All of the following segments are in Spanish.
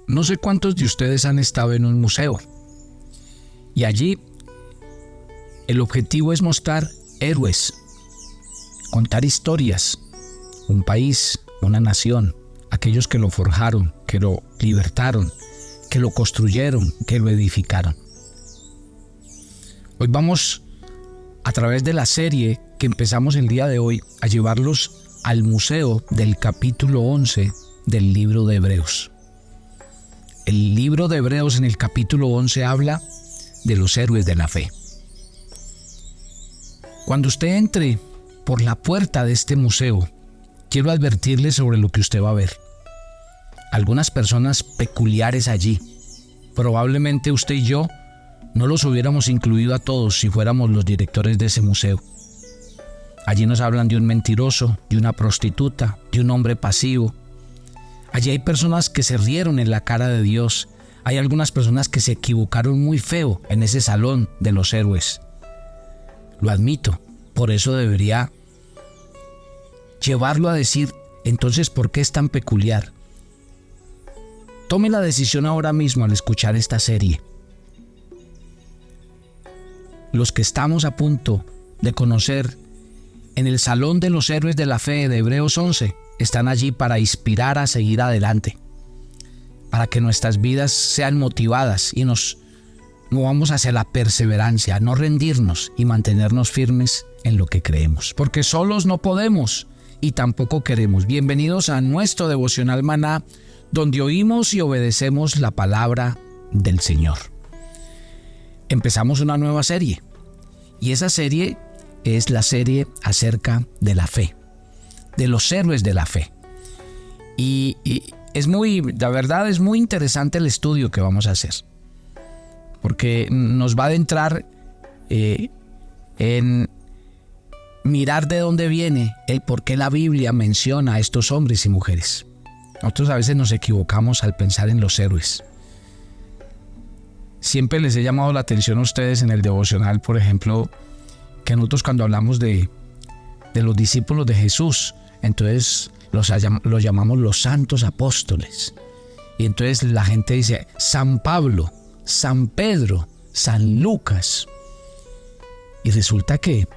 No sé cuántos de ustedes han estado en un museo y allí el objetivo es mostrar héroes, contar historias, un país, una nación, aquellos que lo forjaron, que lo libertaron, que lo construyeron, que lo edificaron. Hoy vamos, a través de la serie que empezamos el día de hoy, a llevarlos al museo del capítulo 11 del libro de Hebreos. El libro de Hebreos en el capítulo 11 habla de los héroes de la fe. Cuando usted entre por la puerta de este museo, quiero advertirle sobre lo que usted va a ver. Algunas personas peculiares allí. Probablemente usted y yo no los hubiéramos incluido a todos si fuéramos los directores de ese museo. Allí nos hablan de un mentiroso, de una prostituta, de un hombre pasivo. Allí hay personas que se rieron en la cara de Dios. Hay algunas personas que se equivocaron muy feo en ese salón de los héroes. Lo admito, por eso debería llevarlo a decir, entonces, ¿por qué es tan peculiar? Tome la decisión ahora mismo al escuchar esta serie. Los que estamos a punto de conocer en el Salón de los Héroes de la Fe de Hebreos 11, están allí para inspirar a seguir adelante, para que nuestras vidas sean motivadas y nos movamos hacia la perseverancia, no rendirnos y mantenernos firmes en lo que creemos, porque solos no podemos y tampoco queremos. Bienvenidos a nuestro devocional Maná, donde oímos y obedecemos la palabra del Señor. Empezamos una nueva serie y esa serie es la serie acerca de la fe, de los héroes de la fe. Y la verdad es muy interesante el estudio que vamos a hacer, porque nos va a adentrar en mirar de dónde viene el por qué la Biblia menciona a estos hombres y mujeres. Nosotros a veces nos equivocamos al pensar en los héroes. Siempre les he llamado la atención a ustedes en el devocional, por ejemplo, que nosotros cuando hablamos de los discípulos de Jesús, entonces los llamamos los santos apóstoles. Y entonces la gente dice San Pablo, San Pedro, San Lucas. Y resulta que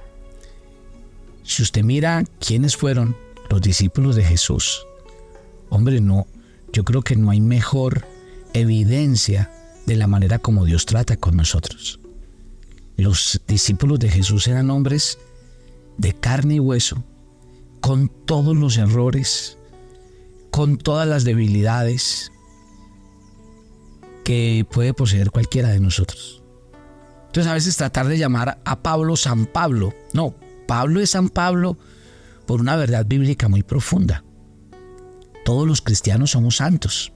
si usted mira quiénes fueron los discípulos de Jesús, hombre, no, yo creo que no hay mejor evidencia de la manera como Dios trata con nosotros. Los discípulos de Jesús eran hombres de carne y hueso, con todos los errores, con todas las debilidades que puede poseer cualquiera de nosotros. Entonces a veces tratar de llamar a Pablo San Pablo, no, Pablo es San Pablo por una verdad bíblica muy profunda. Todos los cristianos somos santos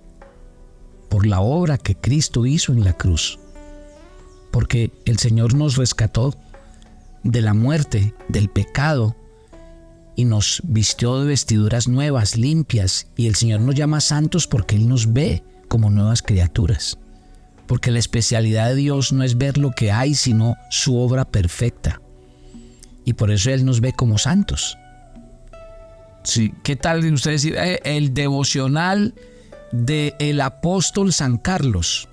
por la obra que Cristo hizo en la cruz, porque el Señor nos rescató de la muerte, del pecado, y nos vistió de vestiduras nuevas, limpias, y el Señor nos llama santos porque Él nos ve como nuevas criaturas, porque la especialidad de Dios no es ver lo que hay, sino su obra perfecta, y por eso Él nos ve como santos. Sí, ¿qué tal ustedes decir el devocional del apóstol San Carlos?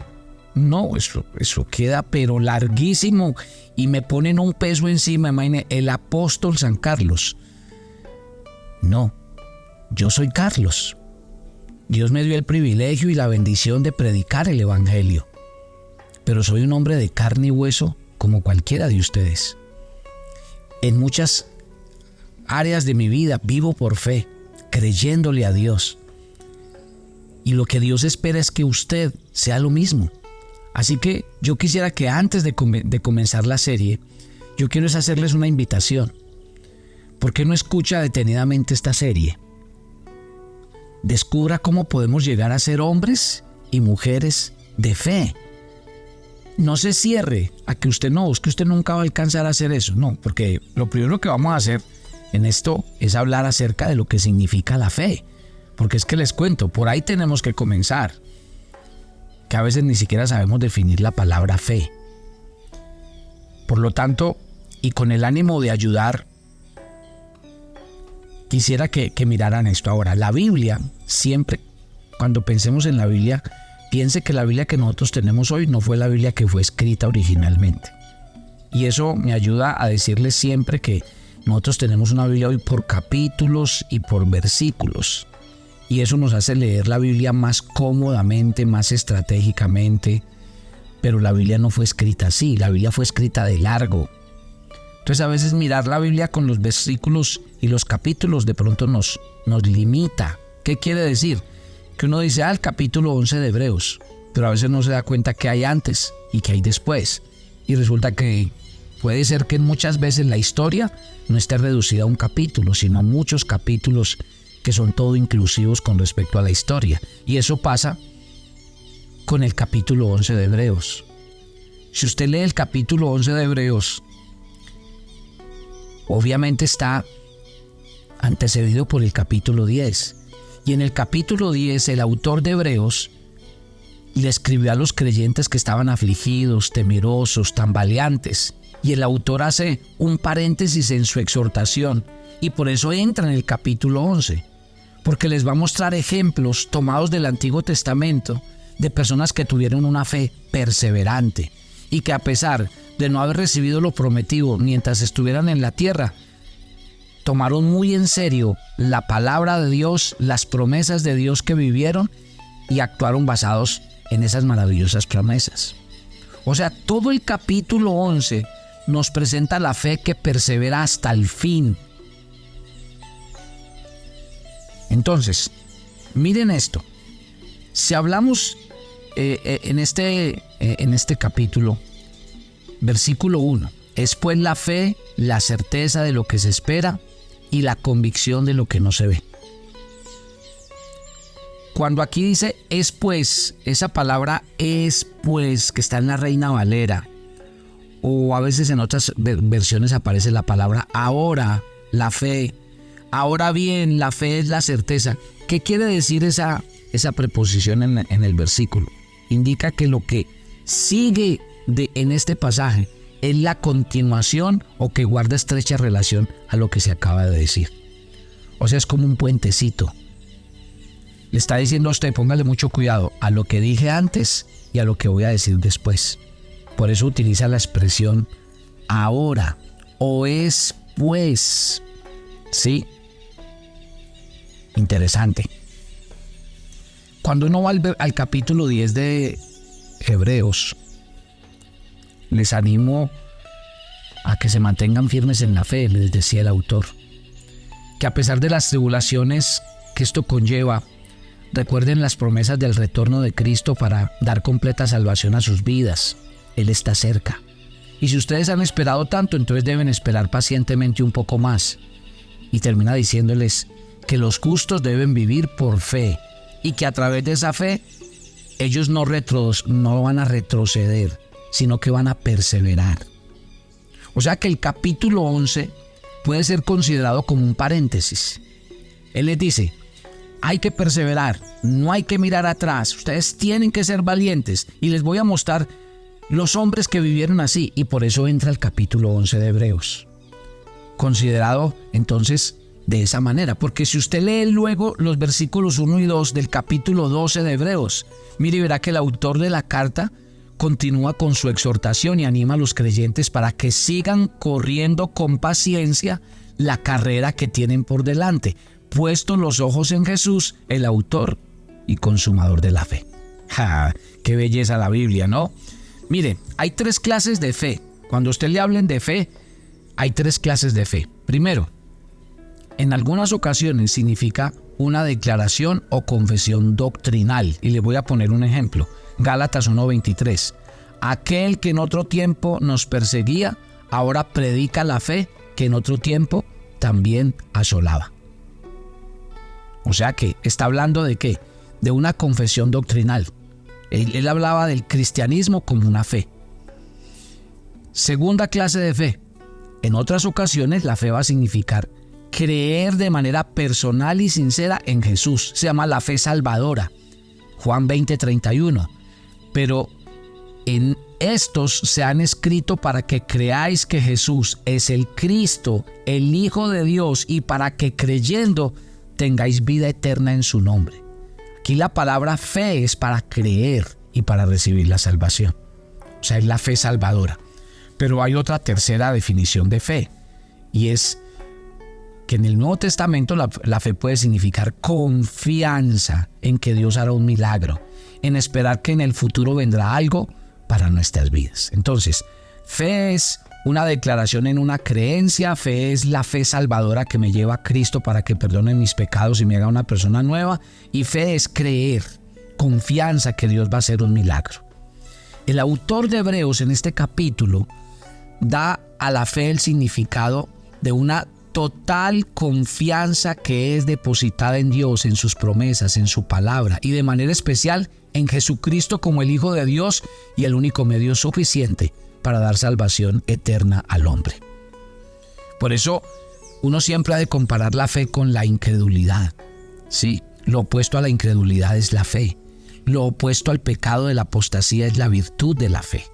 No, eso queda pero larguísimo y me ponen un peso encima. Imagínense, el apóstol San Carlos. No, yo soy Carlos. Dios me dio el privilegio y la bendición de predicar el evangelio, pero soy un hombre de carne y hueso como cualquiera de ustedes. En muchas áreas de mi vida vivo por fe, creyéndole a Dios. Y lo que Dios espera es que usted sea lo mismo. Así que yo quisiera que antes de comenzar la serie, yo quiero es hacerles una invitación. ¿Por qué no escucha detenidamente esta serie? Descubra cómo podemos llegar a ser hombres y mujeres de fe. No se cierre a que usted no, es que usted nunca va a alcanzar a hacer eso. No, porque lo primero que vamos a hacer en esto es hablar acerca de lo que significa la fe. Porque es que les cuento, por ahí tenemos que comenzar. Que a veces ni siquiera sabemos definir la palabra fe. Por lo tanto, y con el ánimo de ayudar, quisiera que miraran esto ahora. La Biblia, siempre, cuando pensemos en la Biblia, Piense que la Biblia que nosotros tenemos hoy no fue la Biblia que fue escrita originalmente. Y eso me ayuda a decirles siempre que nosotros tenemos una Biblia hoy por capítulos y por versículos. Y eso nos hace leer la Biblia más cómodamente, más estratégicamente. Pero la Biblia no fue escrita así, la Biblia fue escrita de largo. Entonces a veces mirar la Biblia con los versículos y los capítulos de pronto nos limita. ¿Qué quiere decir? Que uno dice, el capítulo 11 de Hebreos, pero a veces no se da cuenta que hay antes y que hay después. Y resulta que puede ser que muchas veces la historia no esté reducida a un capítulo, sino a muchos capítulos que son todo inclusivos con respecto a la historia. Y eso pasa con el capítulo 11 de Hebreos. Si usted lee el capítulo 11 de Hebreos, obviamente está antecedido por el capítulo 10. Y en el capítulo 10, el autor de Hebreos le escribió a los creyentes que estaban afligidos, temerosos, tambaleantes. Y el autor hace un paréntesis en su exhortación. Y por eso entra en el capítulo 11. Porque les va a mostrar ejemplos tomados del Antiguo Testamento de personas que tuvieron una fe perseverante. Y que a pesar de no haber recibido lo prometido mientras estuvieran en la tierra, tomaron muy en serio la palabra de Dios, las promesas de Dios que vivieron y actuaron basados en esas maravillosas promesas. O sea, todo el capítulo 11 nos presenta la fe que persevera hasta el fin. Entonces, miren esto. Si hablamos en este capítulo, versículo 1, es pues la fe, la certeza de lo que se espera y la convicción de lo que no se ve. Cuando aquí dice es pues, esa palabra es pues, que está en la Reina Valera, o a veces en otras versiones aparece la palabra ahora, la fe. Ahora bien, la fe es la certeza. ¿Qué quiere decir esa preposición en el versículo? Indica que lo que sigue en este pasaje es la continuación o que guarda estrecha relación a lo que se acaba de decir. O sea, es como un puentecito. Le está diciendo a usted, póngale mucho cuidado a lo que dije antes y a lo que voy a decir después. Por eso utiliza la expresión ahora o es pues. ¿Sí? Interesante. Cuando uno va al capítulo 10 de Hebreos, les animo a que se mantengan firmes en la fe, les decía el autor. Que a pesar de las tribulaciones que esto conlleva, recuerden las promesas del retorno de Cristo para dar completa salvación a sus vidas. Él está cerca. Y si ustedes han esperado tanto, entonces deben esperar pacientemente un poco más. Y termina diciéndoles que los justos deben vivir por fe y que a través de esa fe ellos no van a retroceder, sino que van a perseverar. O sea que el capítulo 11 puede ser considerado como un paréntesis. Él les dice, hay que perseverar, no hay que mirar atrás, ustedes tienen que ser valientes y les voy a mostrar los hombres que vivieron así, y por eso entra el capítulo 11 de Hebreos. Considerado entonces de esa manera, porque si usted lee luego los versículos 1 y 2 del capítulo 12 de Hebreos, mire y verá que el autor de la carta continúa con su exhortación y anima a los creyentes para que sigan corriendo con paciencia la carrera que tienen por delante, puestos los ojos en Jesús, el autor y consumador de la fe. ¡Qué belleza la Biblia!, ¿no? Mire, hay 3 clases de fe. Cuando usted le hablen de fe, hay 3 clases de fe. Primero, en algunas ocasiones significa una declaración o confesión doctrinal. Y le voy a poner un ejemplo. Gálatas 1:23. Aquel que en otro tiempo nos perseguía, ahora predica la fe que en otro tiempo también asolaba. O sea que está hablando de ¿qué? De una confesión doctrinal. Él hablaba del cristianismo como una fe. Segunda clase de fe. En otras ocasiones la fe va a significar creer de manera personal y sincera en Jesús. Se llama la fe salvadora. Juan 20:31. Pero en estos se han escrito para que creáis que Jesús es el Cristo, el Hijo de Dios, y para que creyendo tengáis vida eterna en su nombre. Aquí la palabra fe es para creer y para recibir la salvación. O sea, es la fe salvadora. Pero hay otra tercera definición de fe, y es que en el Nuevo Testamento la fe puede significar confianza en que Dios hará un milagro, en esperar que en el futuro vendrá algo para nuestras vidas. Entonces, fe es una declaración en una creencia, fe es la fe salvadora que me lleva a Cristo para que perdone mis pecados y me haga una persona nueva, y fe es creer, confianza que Dios va a hacer un milagro. El autor de Hebreos en este capítulo da a la fe el significado de una total confianza que es depositada en Dios, en sus promesas, en su palabra, y de manera especial en Jesucristo como el Hijo de Dios y el único medio suficiente para dar salvación eterna al hombre. Por eso uno siempre ha de comparar la fe con la incredulidad. Sí, lo opuesto a la incredulidad es la fe. Lo opuesto al pecado de la apostasía es la virtud de la fe.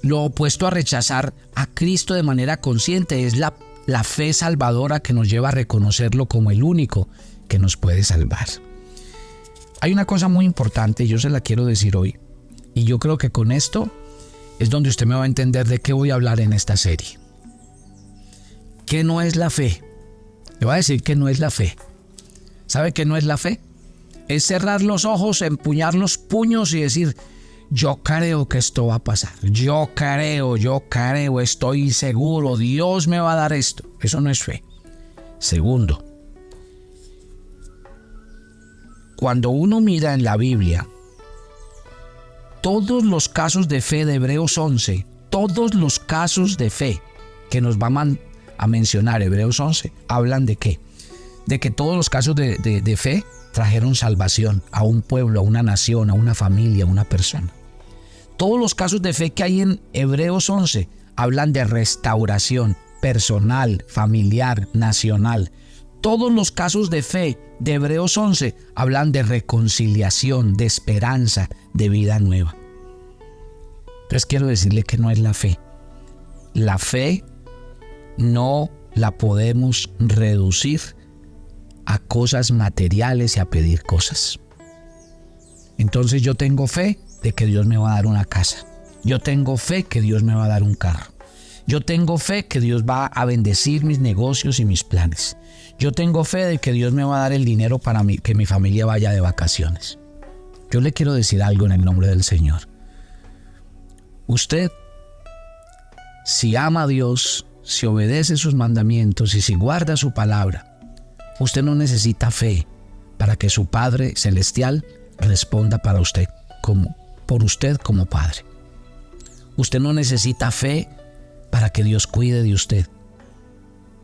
Lo opuesto a rechazar a Cristo de manera consciente es la fe salvadora que nos lleva a reconocerlo como el único que nos puede salvar. Hay una cosa muy importante y yo se la quiero decir hoy, y yo creo que con esto es donde usted me va a entender de qué voy a hablar en esta serie. ¿Qué no es la fe? Le voy a decir que no es la fe. ¿Sabe qué no es la fe? Es cerrar los ojos, empuñar los puños y decir: yo creo que esto va a pasar, yo creo, estoy seguro, Dios me va a dar esto. Eso no es fe. Segundo, cuando uno mira en la Biblia, todos los casos de fe de Hebreos 11, todos los casos de fe que nos va a mencionar Hebreos 11, hablan de ¿qué? De que todos los casos de fe trajeron salvación a un pueblo, a una nación, a una familia, a una persona. Todos los casos de fe que hay en Hebreos 11 hablan de restauración personal, familiar, nacional. Todos los casos de fe de Hebreos 11 hablan de reconciliación, de esperanza, de vida nueva. Entonces quiero decirle que no es la fe. La fe no la podemos reducir a cosas materiales y a pedir cosas. Entonces yo tengo fe de que Dios me va a dar una casa. Yo tengo fe que Dios me va a dar un carro. Yo tengo fe que Dios va a bendecir mis negocios y mis planes. Yo tengo fe de que Dios me va a dar el dinero para que mi familia vaya de vacaciones. Yo le quiero decir algo en el nombre del Señor. Usted, si ama a Dios, si obedece sus mandamientos y si guarda su palabra, usted no necesita fe para que su Padre Celestial responda para usted por usted como Padre. Usted no necesita fe para que Dios cuide de usted,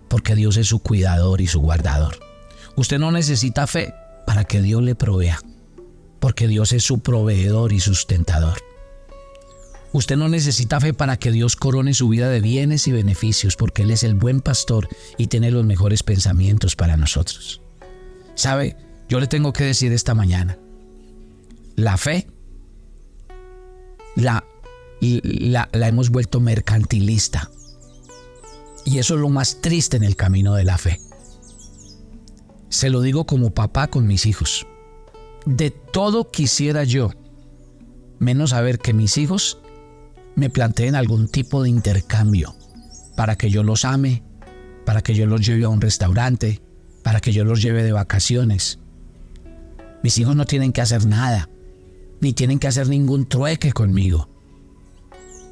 porque Dios es su cuidador y su guardador. Usted no necesita fe para que Dios le provea, porque Dios es su proveedor y sustentador. Usted no necesita fe para que Dios corone su vida de bienes y beneficios, porque Él es el buen pastor y tiene los mejores pensamientos para nosotros. ¿Sabe? Yo le tengo que decir esta mañana, la fe la hemos vuelto mercantilista. Y eso es lo más triste en el camino de la fe. Se lo digo como papá con mis hijos. De todo quisiera yo, menos saber que mis hijos me planteen algún tipo de intercambio para que yo los ame, para que yo los lleve a un restaurante, para que yo los lleve de vacaciones. Mis hijos no tienen que hacer nada, ni tienen que hacer ningún trueque conmigo,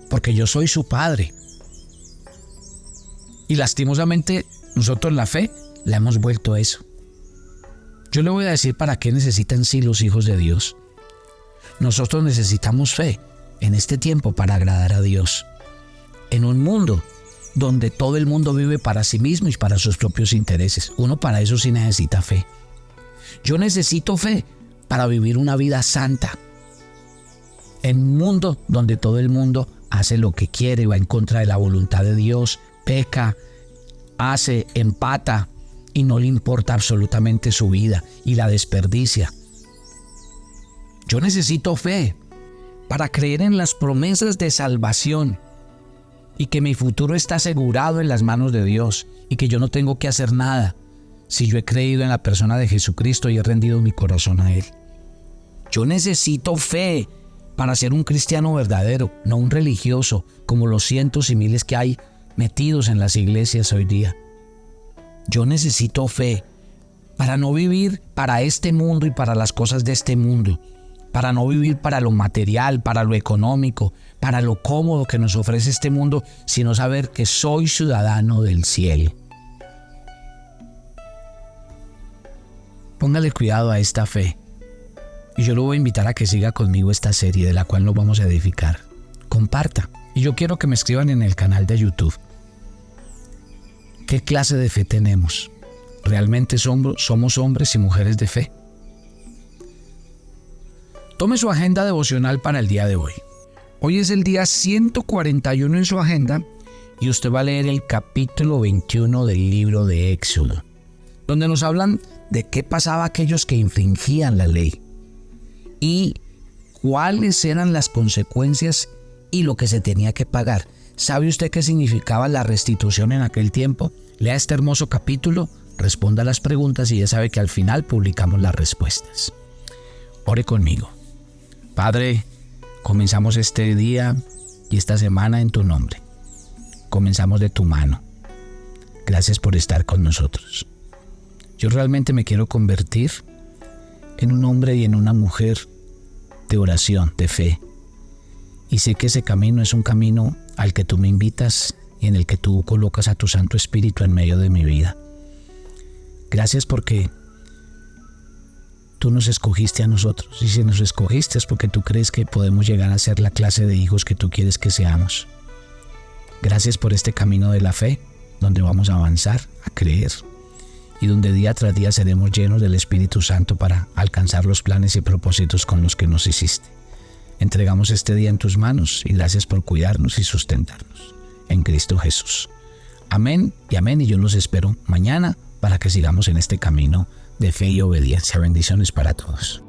porque yo soy su padre. Y lastimosamente nosotros la fe la hemos vuelto eso. Yo le voy a decir para qué necesitan sí los hijos de Dios. Nosotros necesitamos fe en este tiempo para agradar a Dios. En un mundo donde todo el mundo vive para sí mismo y para sus propios intereses. Uno para eso sí necesita fe. Yo necesito fe para vivir una vida santa. En un mundo donde todo el mundo hace lo que quiere, va en contra de la voluntad de Dios, peca, hace, empata y no le importa absolutamente su vida y la desperdicia. Yo necesito fe para creer en las promesas de salvación y que mi futuro está asegurado en las manos de Dios y que yo no tengo que hacer nada si yo he creído en la persona de Jesucristo y he rendido mi corazón a Él. Yo necesito fe para ser un cristiano verdadero, no un religioso, como los cientos y miles que hay metidos en las iglesias hoy día. Yo necesito fe para no vivir para este mundo y para las cosas de este mundo, para no vivir para lo material, para lo económico, para lo cómodo que nos ofrece este mundo, sino saber que soy ciudadano del cielo. Póngale cuidado a esta fe. Y yo lo voy a invitar a que siga conmigo esta serie de la cual nos vamos a edificar. Comparta. Y yo quiero que me escriban en el canal de YouTube. ¿Qué clase de fe tenemos? ¿Realmente somos hombres y mujeres de fe? Tome su agenda devocional para el día de hoy. Hoy es el día 141 en su agenda y usted va a leer el capítulo 21 del libro de Éxodo, donde nos hablan de qué pasaba a aquellos que infringían la ley y cuáles eran las consecuencias y lo que se tenía que pagar. ¿Sabe usted qué significaba la restitución en aquel tiempo? Lea este hermoso capítulo, responda las preguntas y ya sabe que al final publicamos las respuestas. Ore conmigo. Padre, comenzamos este día y esta semana en tu nombre. Comenzamos de tu mano. Gracias por estar con nosotros. Yo realmente me quiero convertir en un hombre y en una mujer de oración, de fe. Y sé que ese camino es un camino al que tú me invitas y en el que tú colocas a tu Santo Espíritu en medio de mi vida. Gracias porque tú nos escogiste a nosotros. Y si nos escogiste es porque tú crees que podemos llegar a ser la clase de hijos que tú quieres que seamos. Gracias por este camino de la fe, donde vamos a avanzar, a creer, y donde día tras día seremos llenos del Espíritu Santo para alcanzar los planes y propósitos con los que nos hiciste. Entregamos este día en tus manos y gracias por cuidarnos y sustentarnos. En Cristo Jesús. Amén y amén, y yo los espero mañana para que sigamos en este camino de fe y obediencia. Bendiciones para todos.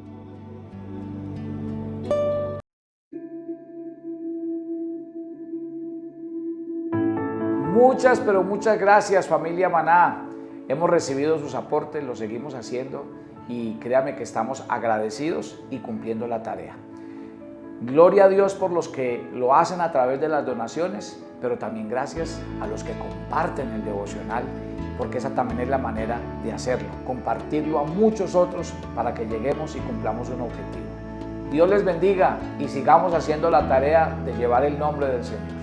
Muchas, pero muchas gracias, familia Maná. Hemos recibido sus aportes, lo seguimos haciendo y créame que estamos agradecidos y cumpliendo la tarea. Gloria a Dios por los que lo hacen a través de las donaciones, pero también gracias a los que comparten el devocional, porque esa también es la manera de hacerlo, compartirlo a muchos otros para que lleguemos y cumplamos un objetivo. Dios les bendiga y sigamos haciendo la tarea de llevar el nombre del Señor.